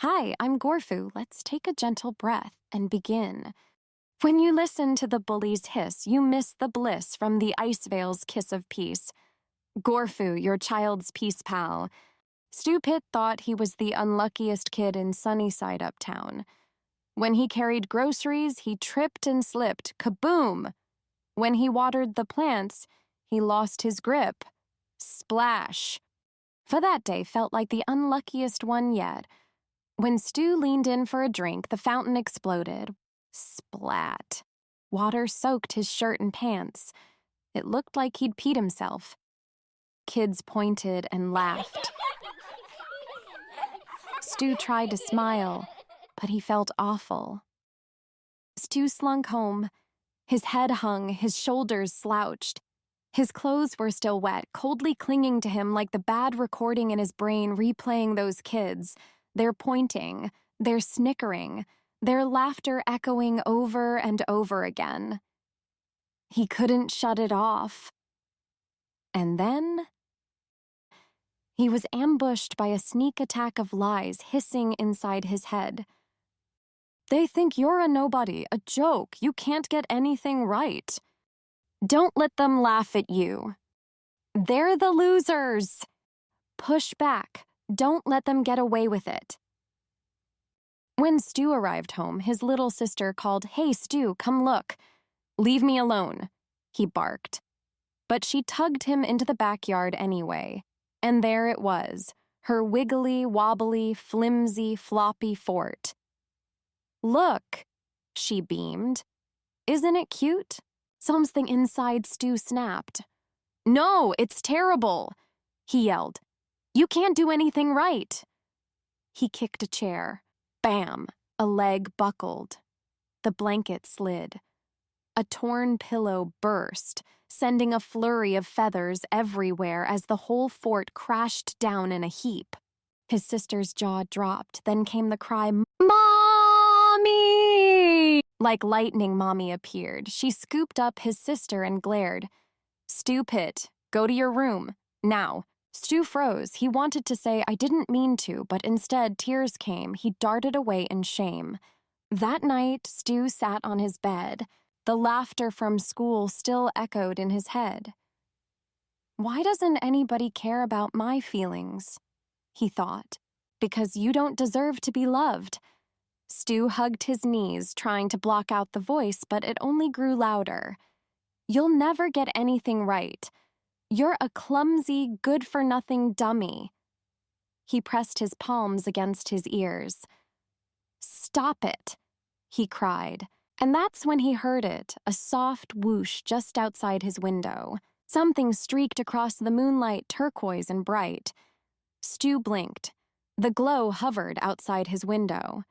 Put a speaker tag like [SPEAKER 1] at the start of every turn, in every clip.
[SPEAKER 1] Hi, I'm Gorfu. Let's take a gentle breath and begin. When you listen to the bully's hiss, you miss the bliss from the ice veil's kiss of peace. Gorfu, your child's peace pal. Stu Pitt thought he was the unluckiest kid in Sunnyside uptown. When he carried groceries, he tripped and slipped. Kaboom! When he watered the plants, he lost his grip. Splash! For that day felt like the unluckiest one yet. When Stu leaned in for a drink, the fountain exploded. Splat. Water soaked his shirt and pants. It looked like he'd peed himself. Kids pointed and laughed. Stu tried to smile, but he felt awful. Stu slunk home. His head hung, his shoulders slouched. His clothes were still wet, coldly clinging to him like the bad recording in his brain replaying those kids. Their pointing, their snickering, their laughter echoing over and over again. He couldn't shut it off. And then he was ambushed by a sneak attack of lies hissing inside his head. They think you're a nobody, a joke. You can't get anything right. Don't let them laugh at you. They're the losers. Push back. Don't let them get away with it. When Stu arrived home, his little sister called, "Hey, Stu, come look." "Leave me alone," he barked. But she tugged him into the backyard anyway. And there it was, her wiggly, wobbly, flimsy, floppy fort. "Look," she beamed. "Isn't it cute?" Something inside Stu snapped. "No, it's terrible," he yelled. "You can't do anything right." He kicked a chair. Bam! A leg buckled. The blanket slid. A torn pillow burst, sending a flurry of feathers everywhere as the whole fort crashed down in a heap. His sister's jaw dropped, then came the cry, "Mommy!" Like lightning, Mommy appeared. She scooped up his sister and glared. "Stu Pitt, go to your room. Now." Stu froze. He wanted to say, "I didn't mean to," but instead tears came. He darted away in shame. That night, Stu sat on his bed. The laughter from school still echoed in his head. "Why doesn't anybody care about my feelings?" he thought. "Because you don't deserve to be loved." Stu hugged his knees, trying to block out the voice, but it only grew louder. "You'll never get anything right. You're a clumsy, good-for-nothing dummy." He pressed his palms against his ears. "Stop it," he cried. And that's when he heard it, a soft whoosh just outside his window. Something streaked across the moonlight, turquoise and bright. Stu blinked. The glow hovered outside his window.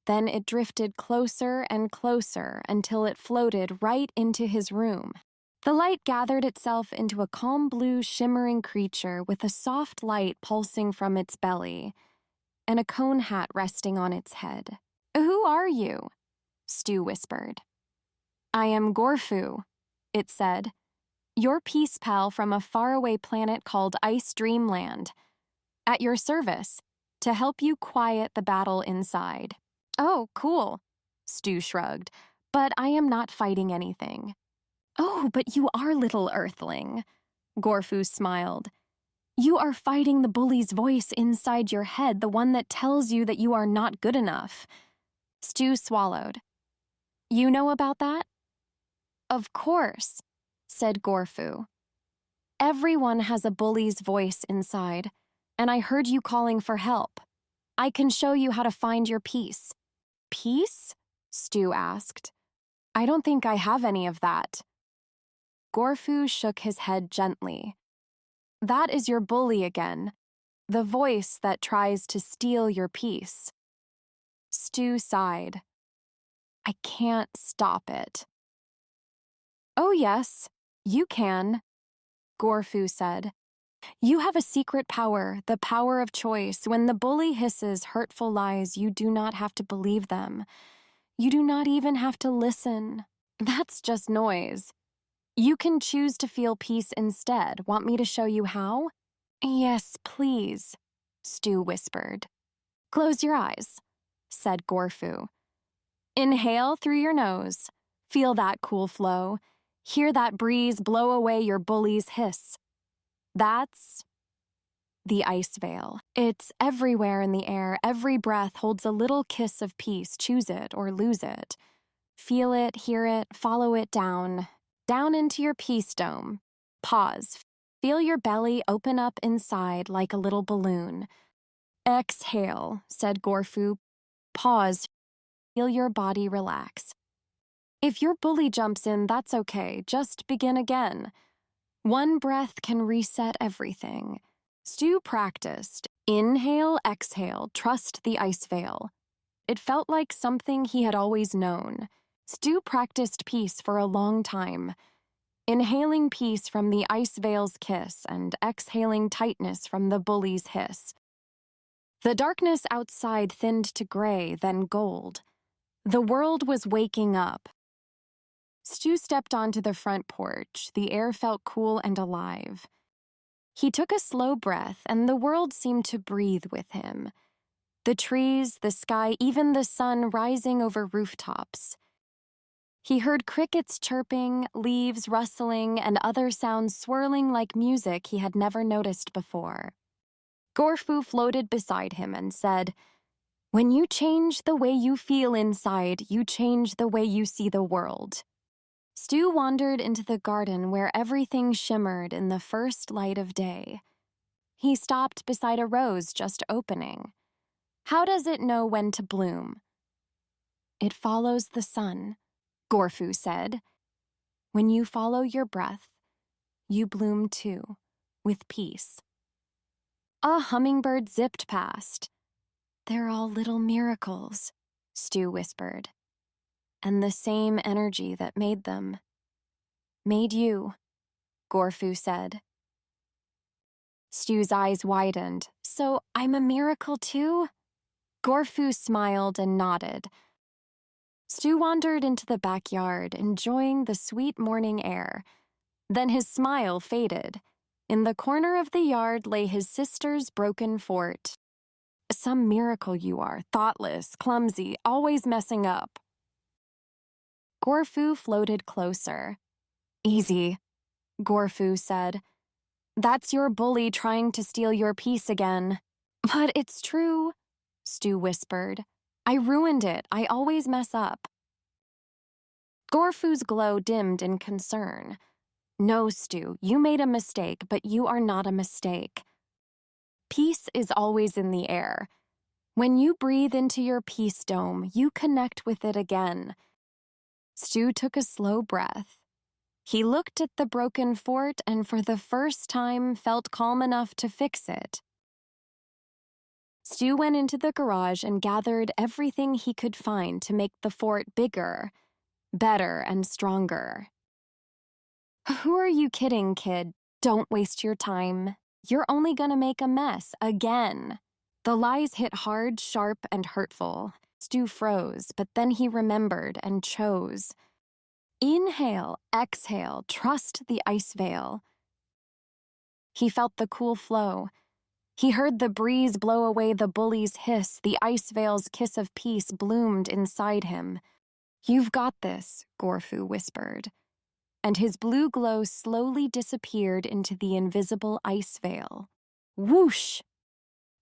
[SPEAKER 1] Then it drifted closer and closer until it floated right into his room. The light gathered itself into a calm blue shimmering creature with a soft light pulsing from its belly and a cone hat resting on its head. "Who are you?" Stu whispered. "I am Gorfu," it said. "Your peace pal from a faraway planet called Ice Dreamland. At your service, to help you quiet the battle inside." "Oh, cool," Stu shrugged, "but I am not fighting anything." "Oh, but you are, little earthling," Gorfu smiled. "You are fighting the bully's voice inside your head, the one that tells you that you are not good enough." Stu swallowed. "You know about that?" "Of course," said Gorfu. "Everyone has a bully's voice inside, and I heard you calling for help. I can show you how to find your peace." "Peace?" Stu asked. "I don't think I have any of that." Gorfu shook his head gently. "That is your bully again, the voice that tries to steal your peace." Stu sighed. "I can't stop it." "Oh yes, you can," Gorfu said. "You have a secret power, the power of choice. When the bully hisses hurtful lies, you do not have to believe them. You do not even have to listen. That's just noise. You can choose to feel peace instead. Want me to show you how?" "Yes, please," Stu whispered. Close your eyes, said Gorfu. Inhale through your nose. Feel that cool flow. Hear that breeze blow away your bully's hiss. That's the ice veil. It's everywhere in the air. Every breath holds a little kiss of peace. Choose it or lose it. Feel it, hear it, follow it down into your peace dome. Pause. Feel your belly open up inside like a little balloon. Exhale, said Gorfu. Pause. Feel your body relax. If your bully jumps in, that's okay. Just begin again. One breath can reset everything. Stu practiced. Inhale, exhale, trust the ice veil. It felt like something he had always known. Stu practiced peace for a long time, inhaling peace from the ice veil's kiss and exhaling tightness from the bully's hiss. The darkness outside thinned to gray, then gold. The world was waking up. Stu stepped onto the front porch. The air felt cool and alive. He took a slow breath, and the world seemed to breathe with him. The trees, the sky, even the sun rising over rooftops. He heard crickets chirping, leaves rustling, and other sounds swirling like music he had never noticed before. Gorfu floated beside him and said, "When you change the way you feel inside, you change the way you see the world." Stu wandered into the garden where everything shimmered in the first light of day. He stopped beside a rose just opening. How does it know when to bloom? It follows the sun, Gorfu said. When you follow your breath, you bloom too, with peace. A hummingbird zipped past. They're all little miracles, Stu whispered. And the same energy that made them. Made you, Gorfu said. Stu's eyes widened. So I'm a miracle too? Gorfu smiled and nodded. Stu wandered into the backyard, enjoying the sweet morning air. Then his smile faded. In the corner of the yard lay his sister's broken fort. Some miracle you are, thoughtless, clumsy, always messing up. Gorfu floated closer. Easy, Gorfu said. That's your bully trying to steal your peace again. But it's true, Stu whispered. I ruined it. I always mess up. Gorfu's glow dimmed in concern. No, Stu, you made a mistake, but you are not a mistake. Peace is always in the air. When you breathe into your peace dome, you connect with it again. Stu took a slow breath. He looked at the broken fort and for the first time felt calm enough to fix it. Stu went into the garage and gathered everything he could find to make the fort bigger, better, and stronger. Who are you kidding, kid? Don't waste your time. You're only gonna make a mess again. The lies hit hard, sharp, and hurtful. Stu froze, but then he remembered and chose. Inhale, exhale, trust the ice veil. He felt the cool flow. He heard the breeze blow away the bully's hiss. The ice veil's kiss of peace bloomed inside him. You've got this, Gorfu whispered. And his blue glow slowly disappeared into the invisible ice veil. Whoosh!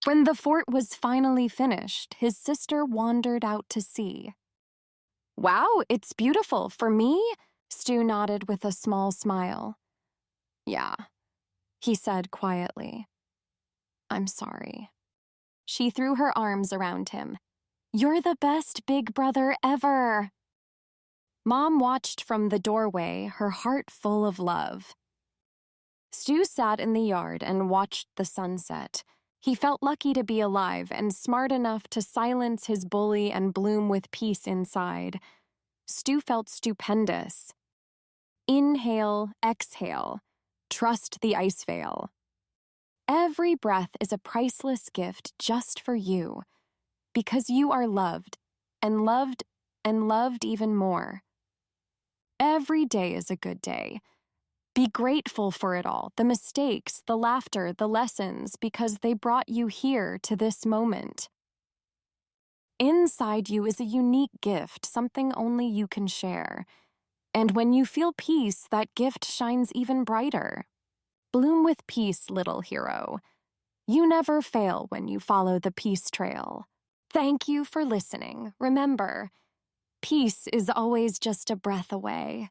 [SPEAKER 1] When the fort was finally finished, his sister wandered out to sea. Wow, it's beautiful. For me? Stu nodded with a small smile. Yeah, he said quietly. I'm sorry. She threw her arms around him. You're the best big brother ever. Mom watched from the doorway, her heart full of love. Stu sat in the yard and watched the sunset. He felt lucky to be alive and smart enough to silence his bully and bloom with peace inside. Stu felt stupendous. Inhale, exhale. Trust the ice veil. Every breath is a priceless gift just for you, because you are loved, and loved, and loved even more. Every day is a good day. Be grateful for it all, the mistakes, the laughter, the lessons, because they brought you here to this moment. Inside you is a unique gift, something only you can share. And when you feel peace, that gift shines even brighter. Bloom with peace, little hero. You never fail when you follow the peace trail. Thank you for listening. Remember, peace is always just a breath away.